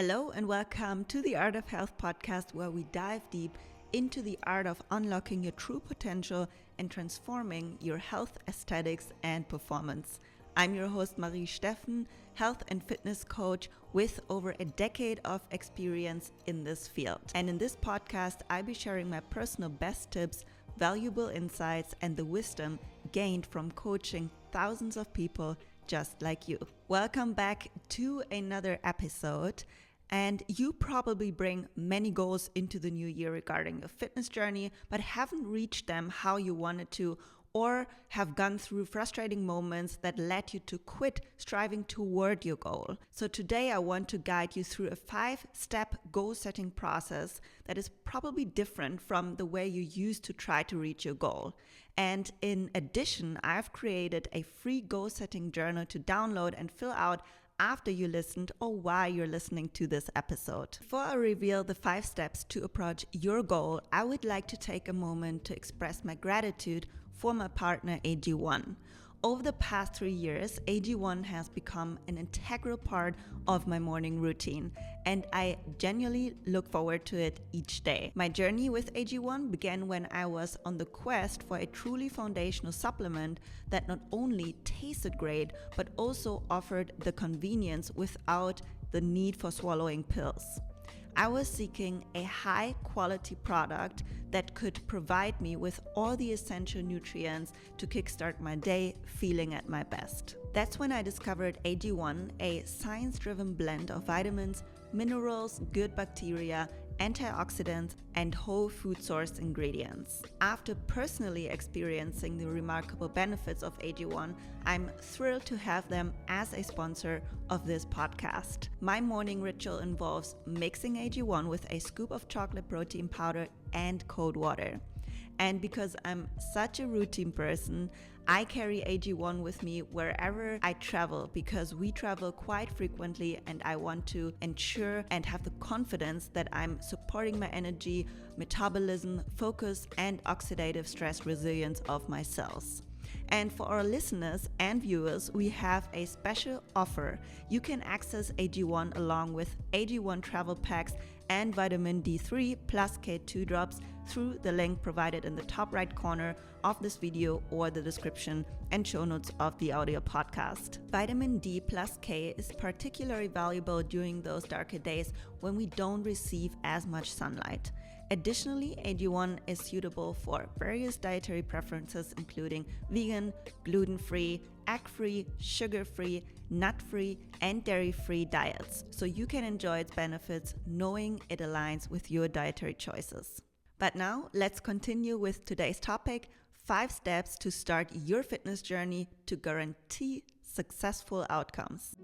Hello and welcome to the Art of Health podcast, where we dive deep into the art of unlocking your true potential and transforming your health, aesthetics, and performance. I'm your host, Steffen, health and fitness coach with over a decade of experience in this field. And in this podcast, I'll be sharing my personal best tips, valuable insights, and the wisdom gained from coaching thousands of people just like you. Welcome back to another episode. And you probably bring many goals into the new year regarding your fitness journey, but haven't reached them how you wanted to, or have gone through frustrating moments that led you to quit striving toward your goal. So today I want to guide you through a 5-step goal setting process that is probably different from the way you used to try to reach your goal. And in addition, I've created a free goal setting journal to download and fill out after you listened or while you're listening to this episode. Before I reveal the 5 steps to approach your goal, I would like to take a moment to express my gratitude for my partner AG1. Over the past 3 years, AG1 has become an integral part of my morning routine, and I genuinely look forward to it each day. My journey with AG1 began when I was on the quest for a truly foundational supplement that not only tasted great, but also offered the convenience without the need for swallowing pills. I was seeking a high-quality product that could provide me with all the essential nutrients to kickstart my day feeling at my best. That's when I discovered AG1, a science-driven blend of vitamins, minerals, good bacteria, antioxidants, and whole food source ingredients. After personally experiencing the remarkable benefits of AG1, I'm thrilled to have them as a sponsor of this podcast. My morning ritual involves mixing AG1 with a scoop of chocolate protein powder and cold water. And because I'm such a routine person, I carry AG1 with me wherever I travel, because we travel quite frequently and I want to ensure and have the confidence that I'm supporting my energy, metabolism, focus, and oxidative stress resilience of my cells. And for our listeners and viewers, we have a special offer. You can access AG1 along with AG1 travel packs and vitamin D3 plus K2 drops through the link provided in the top right corner of this video or the description and show notes of the audio podcast. Vitamin D plus K is particularly valuable during those darker days when we don't receive as much sunlight. Additionally, AG1 is suitable for various dietary preferences, including vegan, gluten-free, egg-free, sugar-free, nut-free, and dairy-free diets, so you can enjoy its benefits knowing it aligns with your dietary choices. But now, let's continue with today's topic: 5 steps to start your fitness journey to guarantee successful outcomes.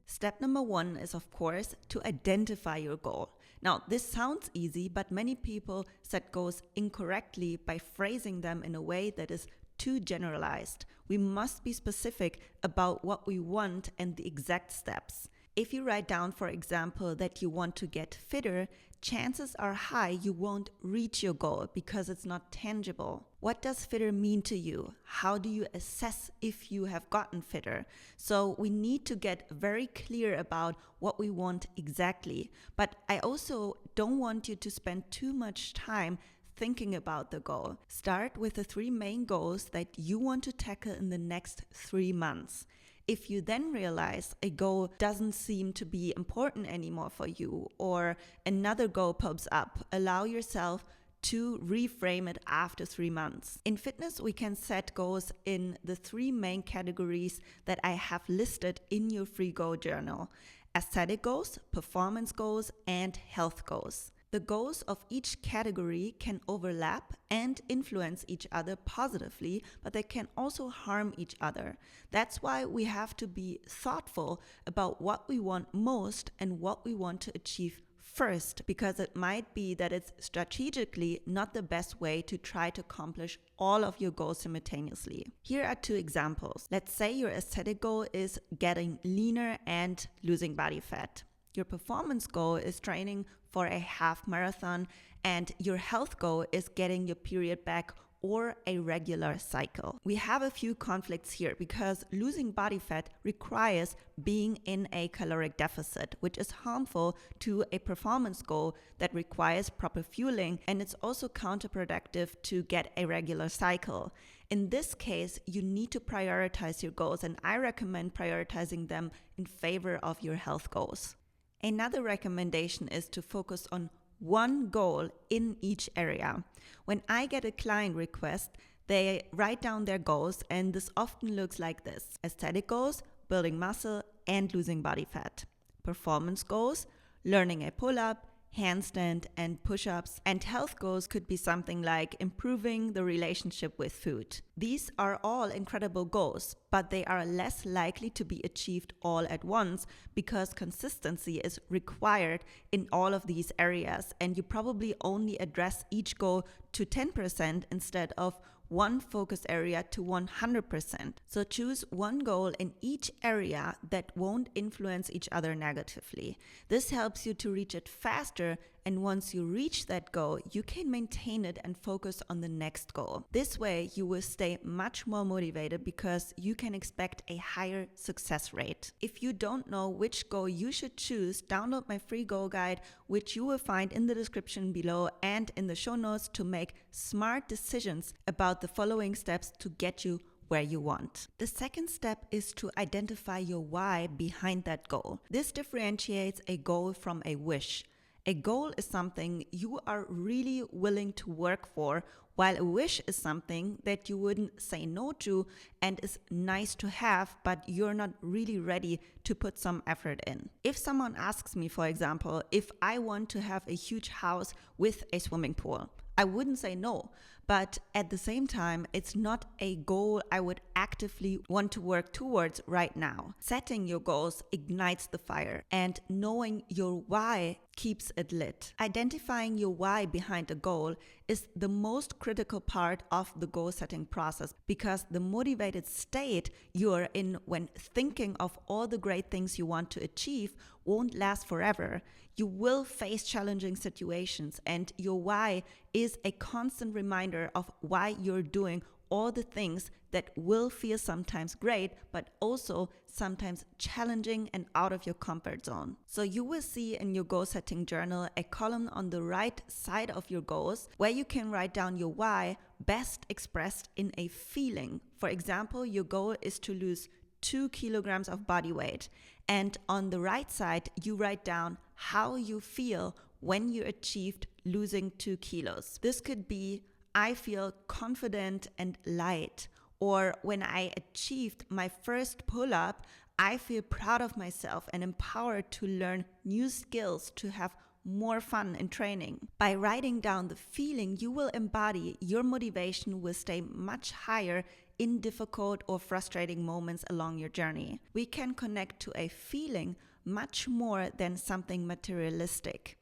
Step number 1 is, of course, to identify your goal. Now, this sounds easy, but many people set goals incorrectly by phrasing them in a way that is too generalized. We must be specific about what we want and the exact steps. If you write down, for example, that you want to get fitter, chances are high you won't reach your goal because it's not tangible. What does fitter mean to you? How do you assess if you have gotten fitter? So we need to get very clear about what we want exactly. But I also don't want you to spend too much time thinking about the goal. Start with the 3 main goals that you want to tackle in the next 3 months. If you then realize a goal doesn't seem to be important anymore for you, or another goal pops up, allow yourself to reframe it after 3 months. In fitness, we can set goals in the 3 main categories that I have listed in your free goal journal: aesthetic goals, performance goals, and health goals. The goals of each category can overlap and influence each other positively, but they can also harm each other. That's why we have to be thoughtful about what we want most and what we want to achieve first, because it might be that it's strategically not the best way to try to accomplish all of your goals simultaneously. Here are 2 examples. Let's say your aesthetic goal is getting leaner and losing body fat. Your performance goal is training for a half marathon, and your health goal is getting your period back or a regular cycle. We have a few conflicts here because losing body fat requires being in a caloric deficit, which is harmful to a performance goal that requires proper fueling, and it's also counterproductive to get a regular cycle. In this case, you need to prioritize your goals, and I recommend prioritizing them in favor of your health goals. Another recommendation is to focus on one goal in each area. When I get a client request, they write down their goals, and this often looks like this: aesthetic goals, building muscle and losing body fat; performance goals, learning a pull-up, handstand and push-ups; and health goals could be something like improving the relationship with food. These are all incredible goals, but they are less likely to be achieved all at once because consistency is required in all of these areas, and you probably only address each goal to 10% instead of one focus area to 100%. So choose one goal in each area that won't influence each other negatively. This helps you to reach it faster, and once you reach that goal, you can maintain it and focus on the next goal. This way, you will stay much more motivated because you can expect a higher success rate. If you don't know which goal you should choose, download my free goal guide, which you will find in the description below and in the show notes, to make smart decisions about the following steps to get you where you want. The second step is to identify your why behind that goal. This differentiates a goal from a wish. A goal is something you are really willing to work for, while a wish is something that you wouldn't say no to and is nice to have, but you're not really ready to put some effort in. If someone asks me, for example, if I want to have a huge house with a swimming pool, I wouldn't say no, but at the same time, it's not a goal I would actively want to work towards right now. Setting your goals ignites the fire, and knowing your why keeps it lit. Identifying your why behind a goal is the most critical part of the goal setting process, because the motivated state you're in when thinking of all the great things you want to achieve won't last forever. You will face challenging situations, and your why is a constant reminder of why you're doing all the things that will feel sometimes great, but also sometimes challenging and out of your comfort zone. So you will see in your goal setting journal a column on the right side of your goals where you can write down your why, best expressed in a feeling. For example, your goal is to lose 2 kilograms of body weight. And on the right side, you write down how you feel when you achieved losing 2 kilos. This could be, I feel confident and light. Or when I achieved my first pull-up, I feel proud of myself and empowered to learn new skills to have more fun in training. By writing down the feeling you will embody, your motivation will stay much higher in difficult or frustrating moments along your journey. We can connect to a feeling much more than something materialistic.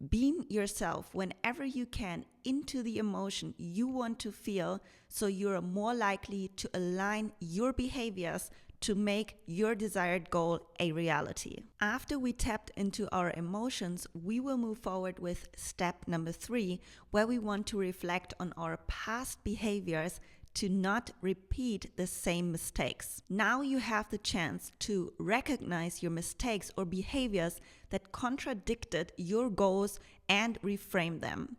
Beam yourself whenever you can into the emotion you want to feel, so you're more likely to align your behaviors to make your desired goal a reality. After we tapped into our emotions, we will move forward with step number 3, where we want to reflect on our past behaviors to not repeat the same mistakes. Now you have the chance to recognize your mistakes or behaviors that contradicted your goals and reframe them.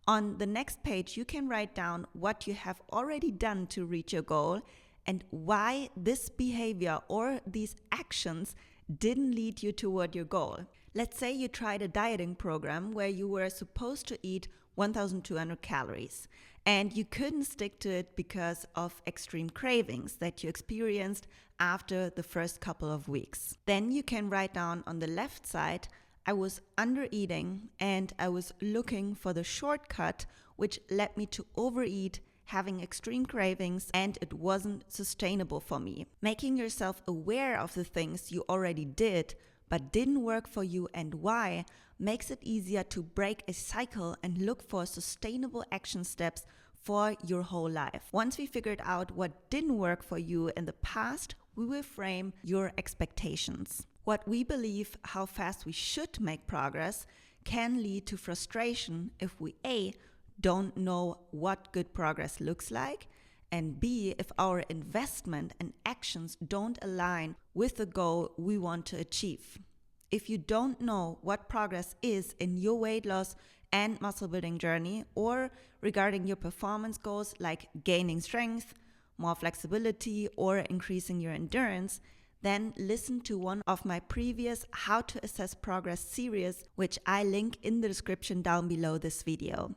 On the next page, you can write down what you have already done to reach your goal and why this behavior or these actions didn't lead you toward your goal. Let's say you tried a dieting program where you were supposed to eat 1,200 calories and you couldn't stick to it because of extreme cravings that you experienced after the first couple of weeks. Then you can write down on the left side, I was under eating and I was looking for the shortcut, which led me to overeat, having extreme cravings, and it wasn't sustainable for me. Making yourself aware of the things you already did but didn't work for you and why makes it easier to break a cycle and look for sustainable action steps for your whole life. Once we figured out what didn't work for you in the past, we will frame your expectations. What we believe how fast we should make progress can lead to frustration if we A, don't know what good progress looks like, and B, if our investment and actions don't align with the goal we want to achieve. If you don't know what progress is in your weight loss and muscle building journey, or regarding your performance goals like gaining strength, more flexibility, or increasing your endurance, then listen to one of my previous How to Assess Progress series, which I link in the description down below this video.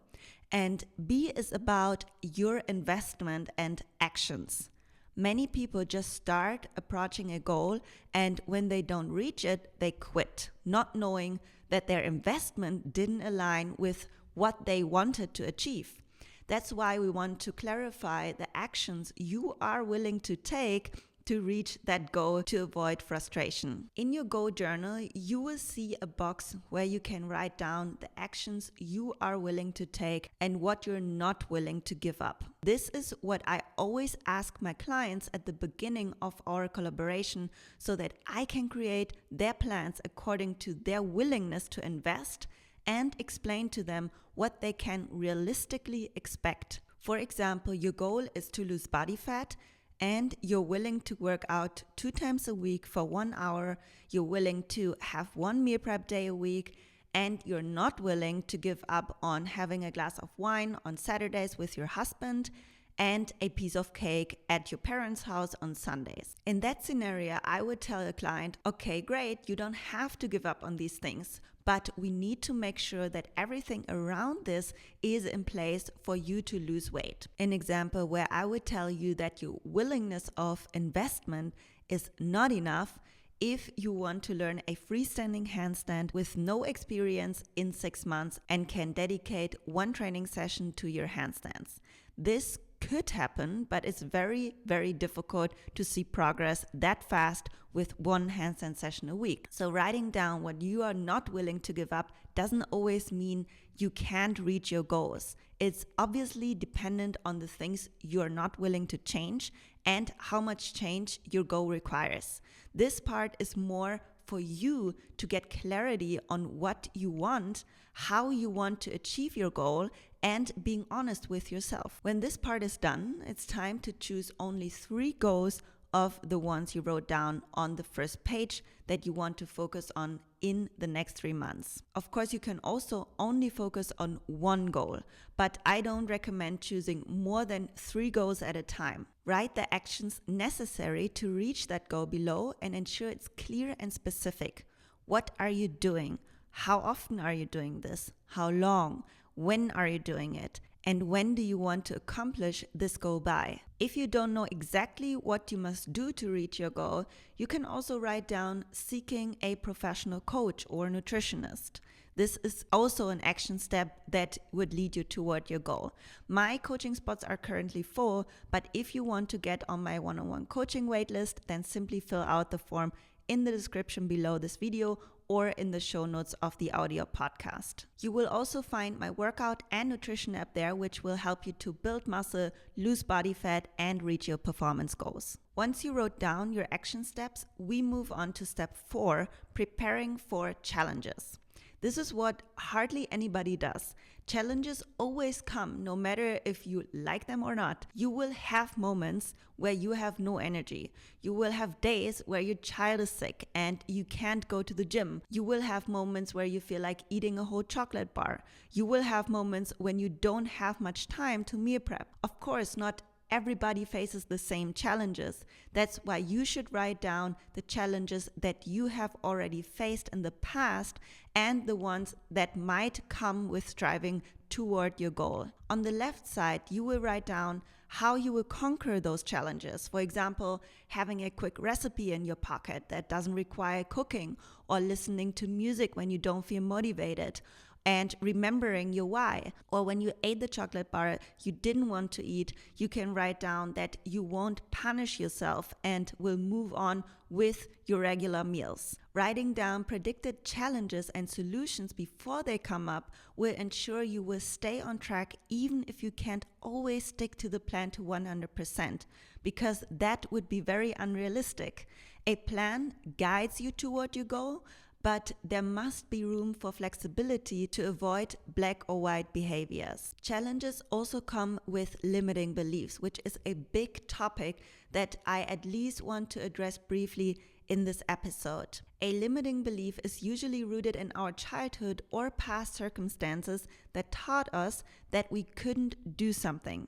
And B is about your investment and actions. Many people just start approaching a goal, and when they don't reach it, they quit, not knowing that their investment didn't align with what they wanted to achieve. That's why we want to clarify the actions you are willing to take to reach that goal to avoid frustration. In your goal journal, you will see a box where you can write down the actions you are willing to take and what you're not willing to give up. This is what I always ask my clients at the beginning of our collaboration so that I can create their plans according to their willingness to invest and explain to them what they can realistically expect. For example, your goal is to lose body fat, and you're willing to work out 2 times a week for 1 hour, you're willing to have 1 meal prep day a week, and you're not willing to give up on having a glass of wine on Saturdays with your husband and a piece of cake at your parents' house on Sundays. In that scenario, I would tell a client, okay, great, you don't have to give up on these things, but we need to make sure that everything around this is in place for you to lose weight. An example where I would tell you that your willingness of investment is not enough if you want to learn a freestanding handstand with no experience in 6 months and can dedicate 1 training session to your handstands. This could happen, but it's very, very difficult to see progress that fast with 1 handstand session a week. So writing down what you are not willing to give up doesn't always mean you can't reach your goals. It's obviously dependent on the things you're not willing to change and how much change your goal requires. This part is more for you to get clarity on what you want, how you want to achieve your goal, and being honest with yourself. When this part is done, it's time to choose only 3 goals of the ones you wrote down on the first page that you want to focus on in the next 3 months. Of course, you can also only focus on 1 goal, but I don't recommend choosing more than 3 goals at a time. Write the actions necessary to reach that goal below and ensure it's clear and specific. What are you doing? How often are you doing this? How long? When are you doing it? And when do you want to accomplish this goal by? If you don't know exactly what you must do to reach your goal, you can also write down seeking a professional coach or nutritionist. This is also an action step that would lead you toward your goal. My coaching spots are currently full, but if you want to get on my one-on-one coaching waitlist, then simply fill out the form in the description below this video or in the show notes of the audio podcast. You will also find my workout and nutrition app there, which will help you to build muscle, lose body fat, and reach your performance goals. Once you wrote down your action steps, we move on to step 4, preparing for challenges. This is what hardly anybody does. Challenges always come, no matter if you like them or not. You will have moments where you have no energy. You will have days where your child is sick and you can't go to the gym. You will have moments where you feel like eating a whole chocolate bar. You will have moments when you don't have much time to meal prep. Of course, not everybody faces the same challenges. That's why you should write down the challenges that you have already faced in the past and the ones that might come with striving toward your goal. On the left side, you will write down how you will conquer those challenges. For example, having a quick recipe in your pocket that doesn't require cooking, or listening to music when you don't feel motivated, and remembering your why. Or when you ate the chocolate bar you didn't want to eat, you can write down that you won't punish yourself and will move on with your regular meals. Writing down predicted challenges and solutions before they come up will ensure you will stay on track even if you can't always stick to the plan to 100%, because that would be very unrealistic. A plan guides you toward your goal, but there must be room for flexibility to avoid black or white behaviors. Challenges also come with limiting beliefs, which is a big topic that I at least want to address briefly in this episode. A limiting belief is usually rooted in our childhood or past circumstances that taught us that we couldn't do something.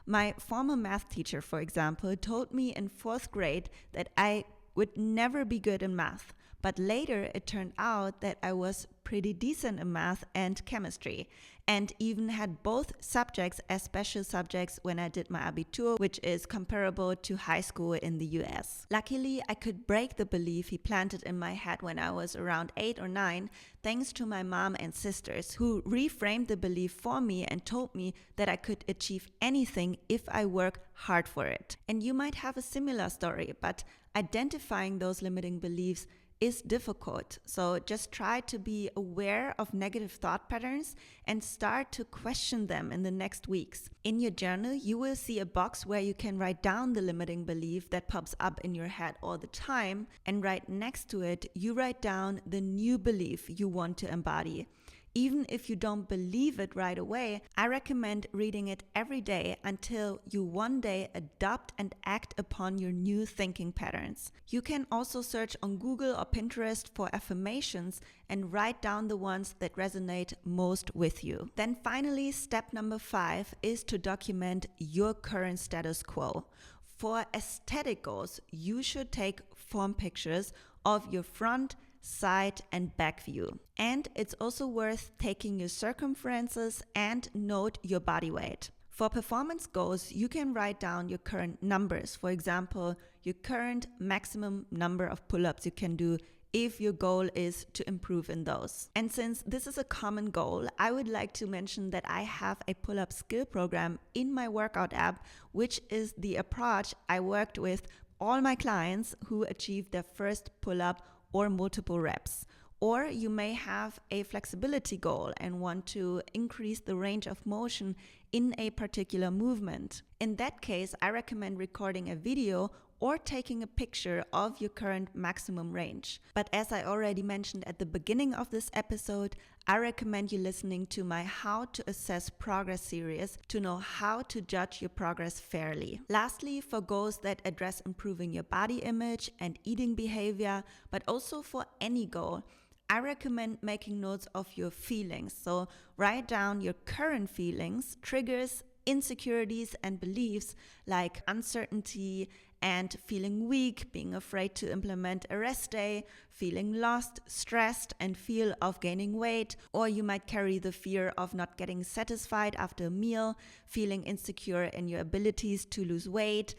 My former math teacher, for example, told me in 4th grade that I would never be good in math, but later it turned out that I was pretty decent in math and chemistry, and even had both subjects as special subjects when I did my Abitur, which is comparable to high school in the US. Luckily, I could break the belief he planted in my head when I was around 8 or 9, thanks to my mom and sisters, who reframed the belief for me and told me that I could achieve anything if I work hard for it. And you might have a similar story, but identifying those limiting beliefs is difficult. So just try to be aware of negative thought patterns and start to question them in the next weeks. In your journal, you will see a box where you can write down the limiting belief that pops up in your head all the time. And right next to it, you write down the new belief you want to embody. Even if you don't believe it right away, I recommend reading it every day until you one day adopt and act upon your new thinking patterns. You can also search on Google or Pinterest for affirmations and write down the ones that resonate most with you. Then finally, step number 5 is to document your current status quo. For aesthetic goals, you should take form pictures of your front, side and back view. And it's also worth taking your circumferences and note your body weight. For performance goals, you can write down your current numbers. For example, your current maximum number of pull-ups you can do if your goal is to improve in those. And since this is a common goal, I would like to mention that I have a pull-up skill program in my workout app, which is the approach I worked with all my clients who achieved their first pull-up or multiple reps. Or you may have a flexibility goal and want to increase the range of motion in a particular movement. In that case, I recommend recording a video or taking a picture of your current maximum range. But as I already mentioned at the beginning of this episode, I recommend you listening to my How to Assess Progress series to know how to judge your progress fairly. Lastly, for goals that address improving your body image and eating behavior, but also for any goal, I recommend making notes of your feelings. So write down your current feelings, triggers, insecurities, and beliefs like uncertainty and feeling weak, being afraid to implement a rest day, feeling lost, stressed, and fear of gaining weight. Or you might carry the fear of not getting satisfied after a meal, feeling insecure in your abilities to lose weight.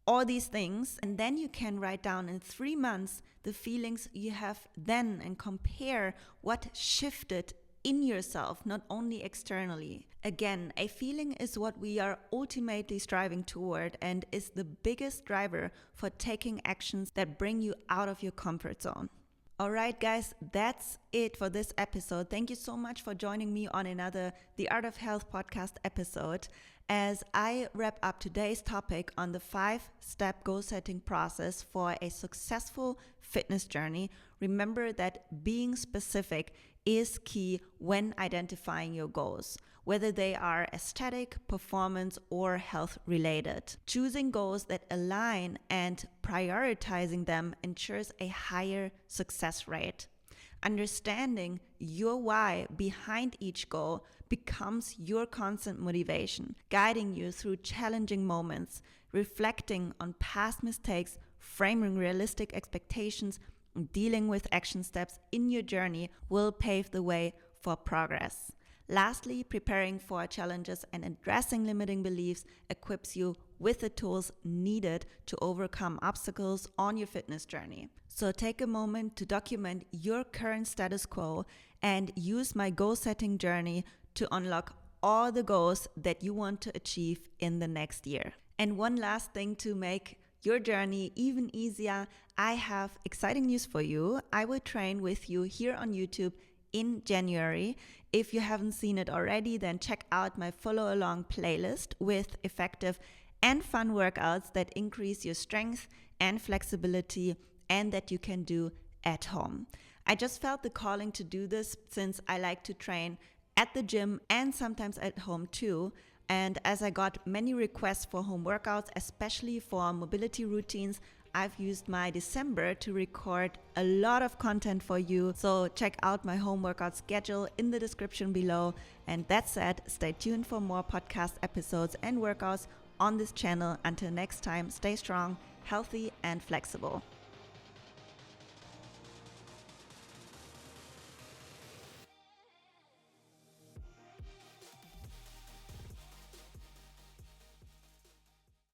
All these things, and then you can write down in 3 months the feelings you have then and compare what shifted in yourself, not only externally. Again, a feeling is what we are ultimately striving toward and is the biggest driver for taking actions that bring you out of your comfort zone. All right, guys, that's it for this episode. Thank you so much for joining me on another The Art of Health podcast episode. As I wrap up today's topic on the 5-step goal setting process for a successful fitness journey, remember that being specific is key when identifying your goals, whether they are aesthetic, performance, or health related. Choosing goals that align and prioritizing them ensures a higher success rate. Understanding your why behind each goal becomes your constant motivation, guiding you through challenging moments, reflecting on past mistakes, framing realistic expectations, and dealing with action steps in your journey will pave the way for progress. Lastly, preparing for challenges and addressing limiting beliefs equips you with the tools needed to overcome obstacles on your fitness journey. So take a moment to document your current status quo and use my goal setting journey to unlock all the goals that you want to achieve in the next year. And one last thing to make your journey even easier, I have exciting news for you. I will train with you here on YouTube in January. If you haven't seen it already, then check out my follow along playlist with effective and fun workouts that increase your strength and flexibility and that you can do at home. I just felt the calling to do this since I like to train at the gym and sometimes at home too. And as I got many requests for home workouts, especially for mobility routines, I've used my December to record a lot of content for you. So check out my home workout schedule in the description below. And that said, stay tuned for more podcast episodes and workouts on this channel. Until next time, stay strong, healthy, and flexible.